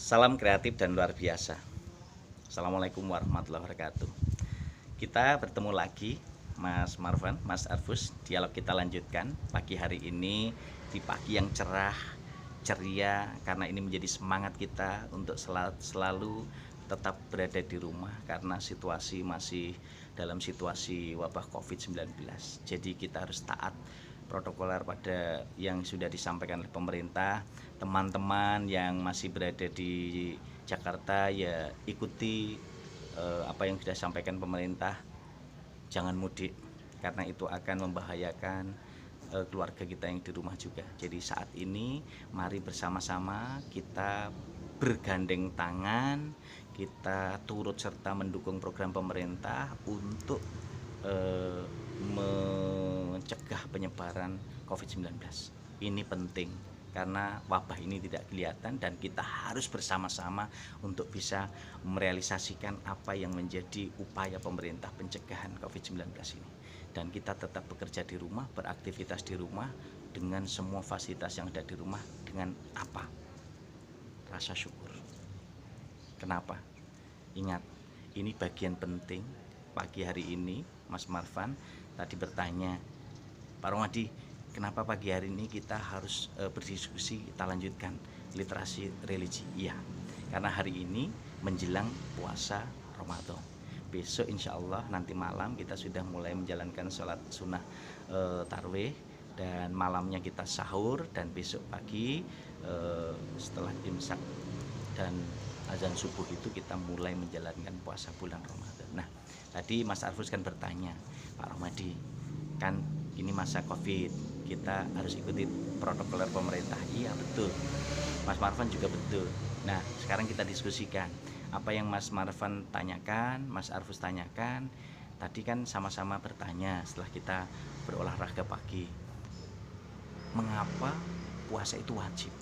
Salam kreatif dan luar biasa. Assalamualaikum warahmatullahi wabarakatuh. Kita bertemu lagi, Mas Marvan, Mas Arfus. Dialog kita lanjutkan pagi hari ini di pagi yang cerah, ceria, karena ini menjadi semangat kita untuk selalu tetap berada di rumah karena situasi masih dalam situasi wabah COVID-19. Jadi kita harus taat protokoler pada yang sudah disampaikan oleh pemerintah. Teman-teman yang masih berada di Jakarta ya ikuti apa yang sudah disampaikan pemerintah, jangan mudik karena itu akan membahayakan keluarga kita yang di rumah juga. Jadi saat ini mari bersama-sama kita bergandeng tangan, kita turut serta mendukung program pemerintah untuk mencegah penyebaran COVID-19. Ini penting karena wabah ini tidak kelihatan dan kita harus bersama-sama untuk bisa merealisasikan apa yang menjadi upaya pemerintah pencegahan COVID-19 ini. Dan kita tetap bekerja di rumah, beraktivitas di rumah dengan semua fasilitas yang ada di rumah dengan apa? Rasa syukur. Kenapa? Ingat, ini bagian penting. Pagi hari ini Mas Marvan tadi bertanya, Pak Romadi, kenapa pagi hari ini kita harus berdiskusi, kita lanjutkan literasi religi? Iya, karena hari ini menjelang puasa Ramadan. Besok insya Allah nanti malam kita sudah mulai menjalankan sholat sunnah tarwih, dan malamnya kita sahur, dan besok pagi setelah imsak dan azan subuh itu kita mulai menjalankan puasa bulan Ramadan. Nah, tadi Mas Arfus kan bertanya, Pak Romadi, kan ini masa Covid, kita harus ikuti protokoler pemerintah. Iya betul, Mas Marvan juga betul. Nah, sekarang kita diskusikan apa yang Mas Marvan tanyakan, Mas Arfus tanyakan. Tadi kan sama-sama bertanya setelah kita berolahraga pagi, mengapa puasa itu wajib?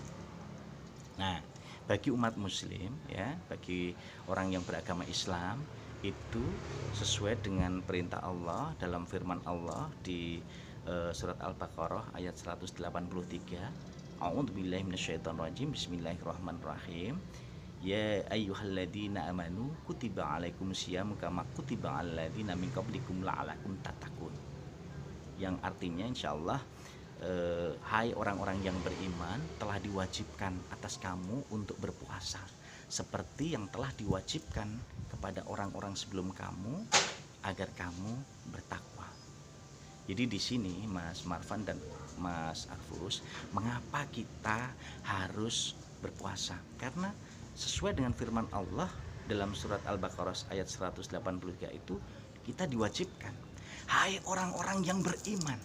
Nah, bagi umat muslim ya, bagi orang yang beragama Islam, itu sesuai dengan perintah Allah dalam firman Allah di surat Al-Baqarah ayat 183. A'udzubillahi minasyaitonirrajim. Bismillahirrahmanirrahim. Ya ayyuhalladzina amanu kutiba alaikumusyamu kama kutiba alal ladzina min qablikum la'alakum tattaqun. Yang artinya insyaallah, hai orang-orang yang beriman, telah diwajibkan atas kamu untuk berpuasa seperti yang telah diwajibkan kepada orang-orang sebelum kamu agar kamu bertakwa. Jadi di sini Mas Marvan dan Mas Arfus, mengapa kita harus berpuasa? Karena sesuai dengan firman Allah dalam surat Al-Baqarah ayat 183 itu, kita diwajibkan, hai orang-orang yang beriman.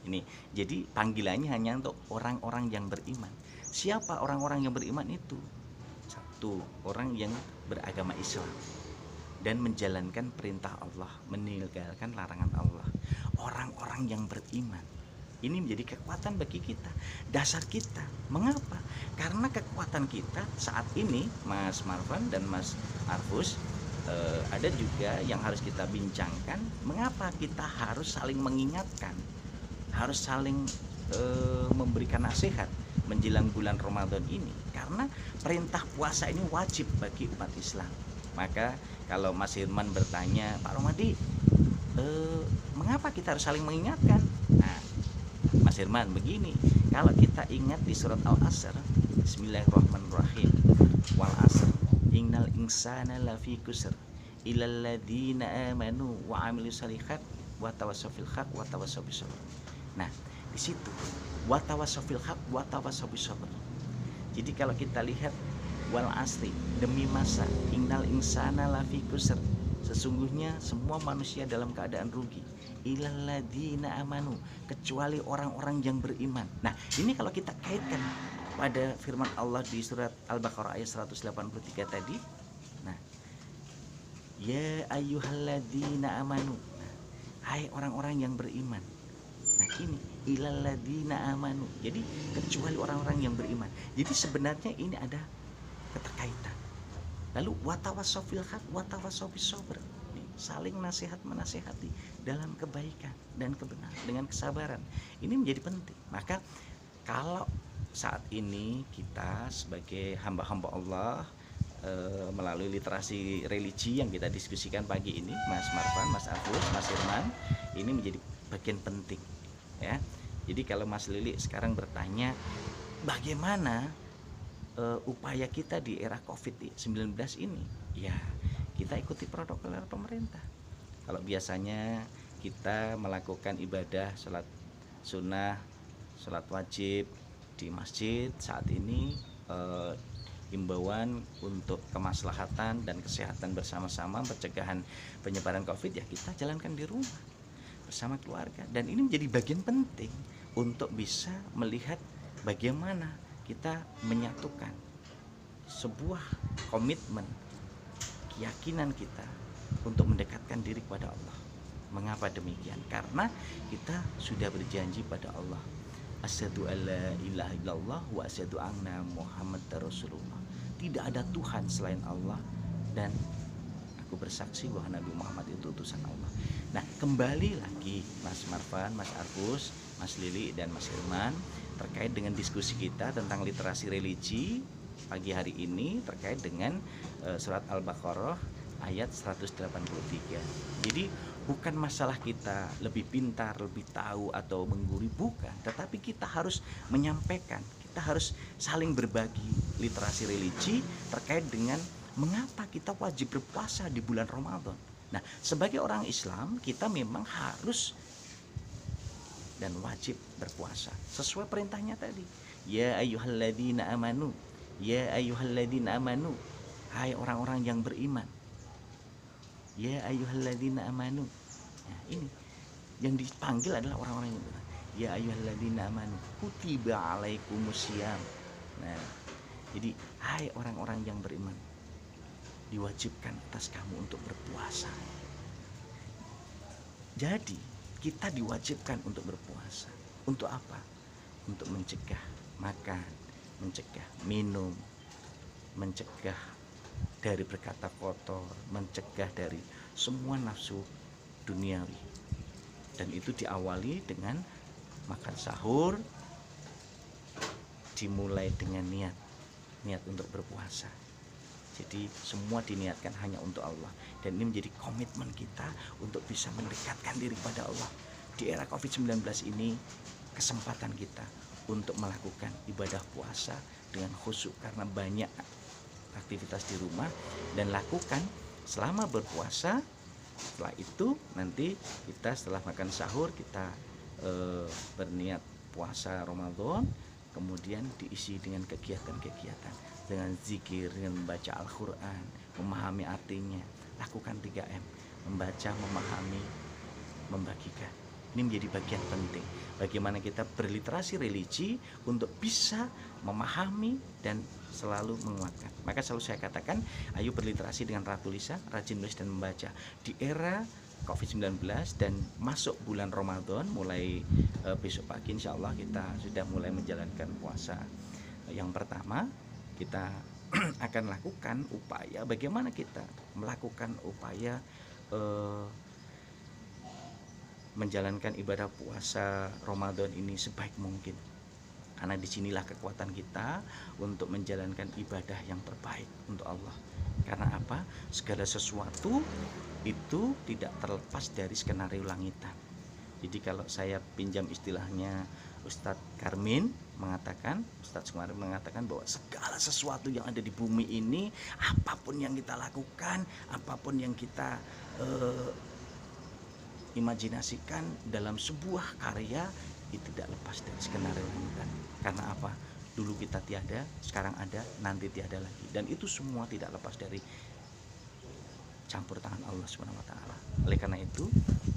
Ini jadi panggilannya hanya untuk orang-orang yang beriman. Siapa orang-orang yang beriman itu? Satu, orang yang beragama Islam dan menjalankan perintah Allah, meninggalkan larangan Allah. Orang-orang yang beriman ini menjadi kekuatan bagi kita, dasar kita. Mengapa? Karena kekuatan kita saat ini, Mas Marvan dan Mas Arfus, ada juga yang harus kita bincangkan. Mengapa kita harus saling mengingatkan, harus saling memberikan nasihat menjelang bulan Ramadan ini? Karena perintah puasa ini wajib bagi umat Islam. Maka kalau Mas Hirman bertanya, Pak Romadi, mengapa kita harus saling mengingatkan? Nah, Mas Hirman begini, kalau kita ingat di surat Al-Asr, Bismillahirrahmanirrahim, wal asr innal insana lafi kusr illal ladzina amanu wa amilus shalihat wa tawassaw bil haq wa tawassaw bis sabr. Nah, di situ wa tawassaw bil haq wa tawassaw bis sabr. Jadi kalau kita lihat wal asri, demi masa, innal insana lafi kusr, sesungguhnya semua manusia dalam keadaan rugi, illal ladzina amanu, kecuali orang-orang yang beriman. Nah, ini kalau kita kaitkan pada firman Allah di surat Al-Baqarah ayat 183 tadi. Nah, ya ayyuhalladzina amanu, nah, hai orang-orang yang beriman. Nah, ini illal ladzina amanu, jadi kecuali orang-orang yang beriman. Jadi sebenarnya ini ada keterkaitan. Lalu watawassaw bil haq watawassaw bis sabr, saling nasihat menasihati dalam kebaikan dan kebenaran dengan kesabaran. Ini menjadi penting. Maka kalau saat ini kita sebagai hamba-hamba Allah, melalui literasi religi yang kita diskusikan pagi ini, Mas Marfan, Mas Agus, Mas Irman, ini menjadi bagian penting ya. Jadi kalau Mas Lili sekarang bertanya bagaimana upaya kita di era COVID-19 ini, ya kita ikuti protokol pemerintah. Kalau biasanya kita melakukan ibadah sholat sunnah, sholat wajib di masjid, saat ini himbauan untuk kemaslahatan dan kesehatan bersama-sama pencegahan penyebaran COVID ya kita jalankan di rumah bersama keluarga. Dan ini menjadi bagian penting untuk bisa melihat bagaimana kita menyatukan sebuah komitmen, keyakinan kita untuk mendekatkan diri kepada Allah. Mengapa demikian? Karena kita sudah berjanji pada Allah, asyhadu alla ilaha illallah wa asyhadu anna muhammadar rasulullah. Tidak ada Tuhan selain Allah dan aku bersaksi bahwa Nabi Muhammad itu utusan Allah. Nah, kembali lagi Mas Marfan, Mas Argus, Mas Lili dan Mas Irman terkait dengan diskusi kita tentang literasi religi pagi hari ini terkait dengan surat Al-Baqarah ayat 183. Jadi bukan masalah kita lebih pintar, lebih tahu atau mengguri, bukan, tetapi kita harus menyampaikan, kita harus saling berbagi literasi religi terkait dengan mengapa kita wajib berpuasa di bulan Ramadan. Nah, sebagai orang Islam kita memang harus dan wajib berpuasa sesuai perintahnya tadi. Ya ayyuhalladzina amanu, ya ayyuhalladzina amanu, hai orang-orang yang beriman. Ya ayyuhalladzina amanu. Nah, ini yang dipanggil adalah orang-orang yang beriman. Ya ayyuhalladzina amanu, kutiba alaikumusiyam. Nah, jadi hai orang-orang yang beriman, diwajibkan atas kamu untuk berpuasa. Jadi kita diwajibkan untuk berpuasa. Untuk apa? Untuk mencegah makan, mencegah minum, mencegah dari berkata kotor, mencegah dari semua nafsu duniawi. Dan itu diawali dengan makan sahur, dimulai dengan niat untuk berpuasa. Jadi semua diniatkan hanya untuk Allah. Dan ini menjadi komitmen kita untuk bisa mendekatkan diri pada Allah. Di era COVID-19 ini kesempatan kita untuk melakukan ibadah puasa dengan khusyuk karena banyak aktivitas di rumah, dan lakukan selama berpuasa. Setelah itu nanti kita setelah makan sahur kita berniat puasa Ramadan, kemudian diisi dengan kegiatan-kegiatan, dengan zikir, dengan membaca Al-Quran, memahami artinya. Lakukan 3M, membaca, memahami, membagikan. Ini menjadi bagian penting bagaimana kita berliterasi religi untuk bisa memahami dan selalu menguatkan. Maka selalu saya katakan, ayo berliterasi dengan Ratu Lisa, rajin menulis dan membaca. Di era COVID-19 dan masuk bulan Ramadan, mulai besok pagi insya Allah kita sudah mulai menjalankan puasa. Yang pertama, kita akan lakukan upaya bagaimana kita melakukan upaya menjalankan ibadah puasa Ramadan ini sebaik mungkin. Karena disinilah kekuatan kita untuk menjalankan ibadah yang terbaik untuk Allah. Karena apa? Segala sesuatu itu tidak terlepas dari skenario langitan. Jadi kalau saya pinjam istilahnya Ustadz Karmin mengatakan, Ustadz Karmin mengatakan bahwa segala sesuatu yang ada di bumi ini, apapun yang kita lakukan, apapun yang kita imajinasikan dalam sebuah karya, itu tidak lepas dari skenario langitan. Karena apa? Dulu kita tiada, sekarang ada, nanti tiada lagi. Dan itu semua tidak lepas dari campur tangan Allah Subhanahu wa taala. Oleh karena itu,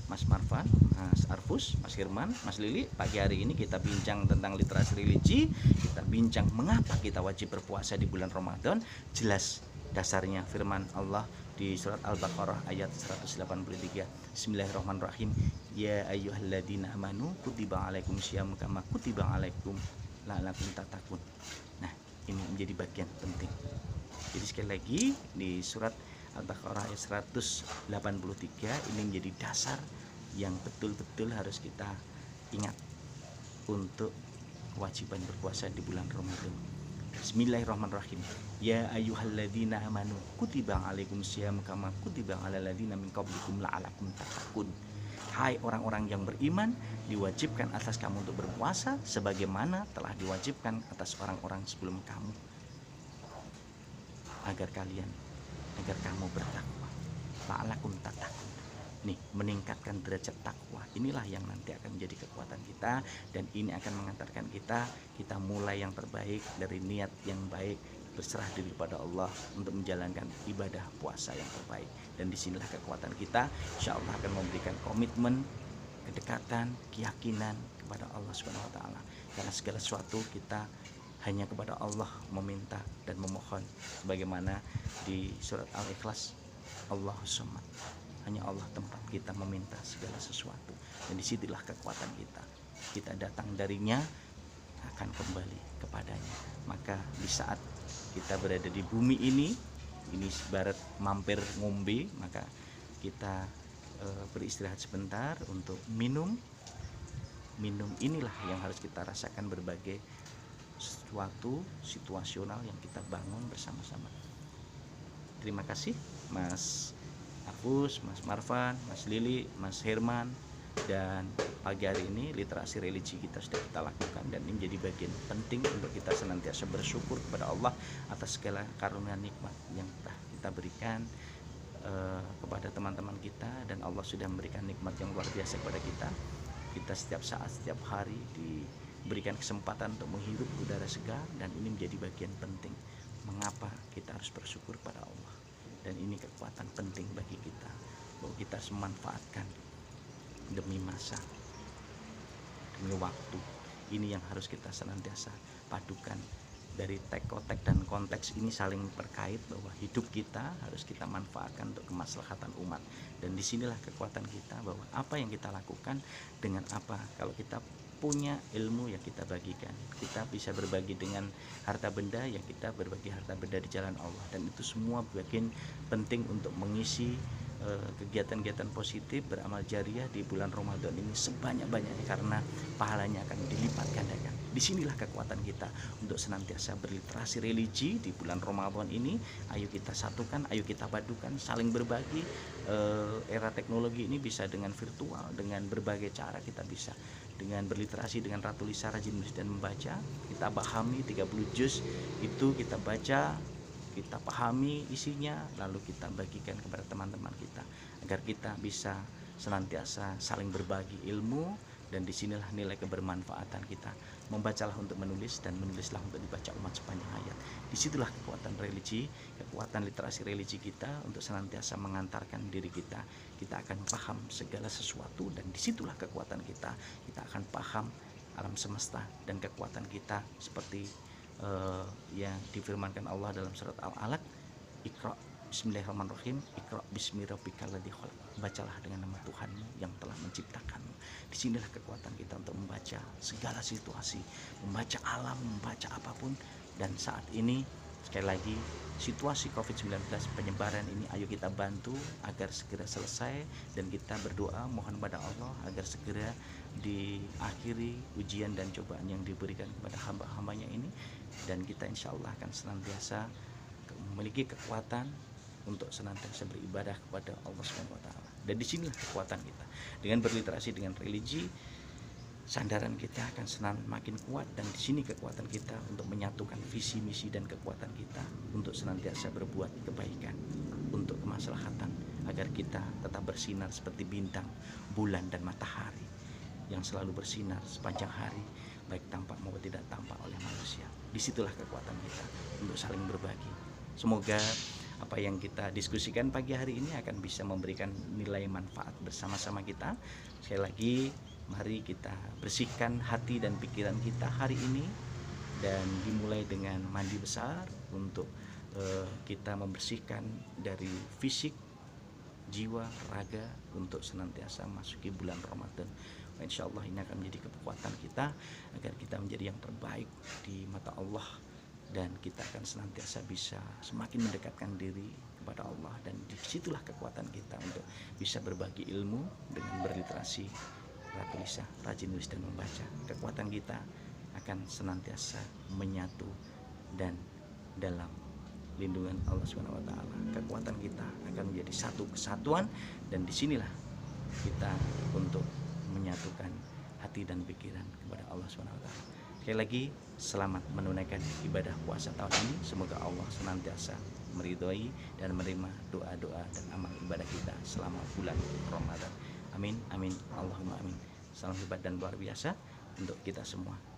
Mas Marfan, Mas Arfus, Mas Hirman, Mas Lili, pagi hari ini kita bincang tentang literasi religi, kita bincang mengapa kita wajib berpuasa di bulan Ramadan. Jelas dasarnya firman Allah di surat Al-Baqarah ayat 183. Bismillahirrahmanirrahim. Ya ayyuhalladzina amanu kutiba alaikumusiyam kama kutiba alaikum la'allakum tattaqun. Nah, ini menjadi bagian penting. Jadi sekali lagi di surat Al-Baqarah ayat 183 ini menjadi dasar yang betul-betul harus kita ingat untuk kewajiban berpuasa di bulan Ramadan. Bismillahirrahmanirrahim. Ya ayyuhalladzina amanu kutiba alaikumusiyam kama kutiba alal ladzina min qablikum la'alakum tattaqun. Hai orang-orang yang beriman, diwajibkan atas kamu untuk berpuasa sebagaimana telah diwajibkan atas orang-orang sebelum kamu, agar kamu bertakwa. La'alakum tattaqun. Nih, meningkatkan derajat takwa. Inilah yang nanti akan menjadi kekuatan kita, dan ini akan mengantarkan kita mulai yang terbaik dari niat yang baik, berserah diri pada Allah untuk menjalankan ibadah puasa yang terbaik. Dan disinilah kekuatan kita, insya Allah akan memberikan komitmen, kedekatan, keyakinan kepada Allah Subhanahu Wa Taala. Karena segala sesuatu kita hanya kepada Allah meminta dan memohon, sebagaimana di surat Al-Ikhlas, Allahus Samad. Hanya Allah tempat kita meminta segala sesuatu, dan disitulah kekuatan kita datang darinya, akan kembali kepadanya. Maka di saat kita berada di bumi ini ibarat mampir ngombe, maka kita beristirahat sebentar untuk minum. Inilah yang harus kita rasakan, berbagai sesuatu situasional yang kita bangun bersama-sama. Terima kasih Mas Agus, Mas Marvan, Mas Lili, Mas Herman. Dan pagi hari ini literasi religi kita sudah kita lakukan, dan ini menjadi bagian penting untuk kita senantiasa bersyukur kepada Allah atas segala karunia nikmat yang telah kita berikan kepada teman-teman kita, dan Allah sudah memberikan nikmat yang luar biasa kepada kita. Kita setiap saat, setiap hari diberikan kesempatan untuk menghirup udara segar, dan ini menjadi bagian penting mengapa kita harus bersyukur kepada Allah. Dan ini kekuatan penting bagi kita, bahwa kita harus memanfaatkan demi masa, demi waktu. Ini yang harus kita senantiasa padukan. Dari tekotek dan konteks ini saling terkait, bahwa hidup kita harus kita manfaatkan untuk kemaslahatan umat. Dan disinilah kekuatan kita, bahwa apa yang kita lakukan dengan apa. Kalau kita punya ilmu yang kita bagikan, kita bisa berbagi dengan harta benda yang kita berbagi harta benda di jalan Allah. Dan itu semua bagian penting untuk mengisi kegiatan-kegiatan positif beramal jariah di bulan Ramadan ini sebanyak-banyaknya, karena pahalanya akan dilipat gandakan. Disinilah kekuatan kita untuk senantiasa berliterasi religi di bulan Ramadan ini. Ayo kita satukan, ayo kita padukan, saling berbagi. Era teknologi ini bisa dengan virtual, dengan berbagai cara kita bisa dengan berliterasi dengan Ratu Lisa, rajin menulis dan membaca. Kita pahami 30 juz itu, kita baca, kita pahami isinya, lalu kita bagikan kepada teman-teman kita, agar kita bisa senantiasa saling berbagi ilmu. Dan disinilah nilai kebermanfaatan kita. Membacalah untuk menulis, dan menulislah untuk dibaca umat sepanjang hayat. Disitulah kekuatan religi, kekuatan literasi religi kita untuk senantiasa mengantarkan diri kita. Kita akan paham segala sesuatu, dan disitulah kekuatan kita. Kita akan paham alam semesta, dan kekuatan kita seperti yang difirmankan Allah dalam surat Al-Alaq, Iqra Bismillahirrahmanirrahim, Iqra bismi rabbikal ladzi khalaq. Bacalah dengan nama Tuhanmu yang telah menciptakanmu. Disinilah kekuatan kita untuk membaca segala situasi, membaca alam, membaca apapun. Dan saat ini sekali lagi situasi COVID-19 penyebaran ini, ayo kita bantu agar segera selesai, dan kita berdoa mohon pada Allah agar segera diakhiri ujian dan cobaan yang diberikan kepada hamba-hambanya ini. Dan kita insya Allah akan senantiasa memiliki kekuatan untuk senantiasa beribadah kepada Allah Subhanahu Wa Taala. Dan disinilah kekuatan kita. Dengan berliterasi dengan religi, sandaran kita akan makin kuat. Dan di sini kekuatan kita untuk menyatukan visi misi dan kekuatan kita untuk senantiasa berbuat kebaikan untuk kemaslahatan, agar kita tetap bersinar seperti bintang, bulan, dan matahari yang selalu bersinar sepanjang hari, baik tampak maupun tidak tampak oleh manusia. Disitulah kekuatan kita untuk saling berbagi. Semoga apa yang kita diskusikan pagi hari ini akan bisa memberikan nilai manfaat bersama-sama kita. Sekali lagi, mari kita bersihkan hati dan pikiran kita hari ini, dan dimulai dengan mandi besar untuk kita membersihkan dari fisik, jiwa, raga, untuk senantiasa masuki bulan Ramadan. Insya Allah ini akan menjadi kekuatan kita, agar kita menjadi yang terbaik di mata Allah, dan kita akan senantiasa bisa semakin mendekatkan diri kepada Allah. Dan disitulah kekuatan kita untuk bisa berbagi ilmu dengan berliterasi, Ratu Lisa, rajin nulis dan membaca. Kekuatan kita akan senantiasa menyatu dan dalam lindungan Allah Subhanahu wa taala. Kekuatan kita akan menjadi satu kesatuan, dan disinilah kita untuk menyatukan hati dan pikiran kepada Allah Subhanahu wa taala. Sekali lagi selamat menunaikan ibadah puasa tahun ini. Semoga Allah senantiasa meridhoi dan menerima doa-doa dan amal ibadah kita selama bulan Ramadan. Amin amin Allahumma amin. Salam hebat dan luar biasa untuk kita semua.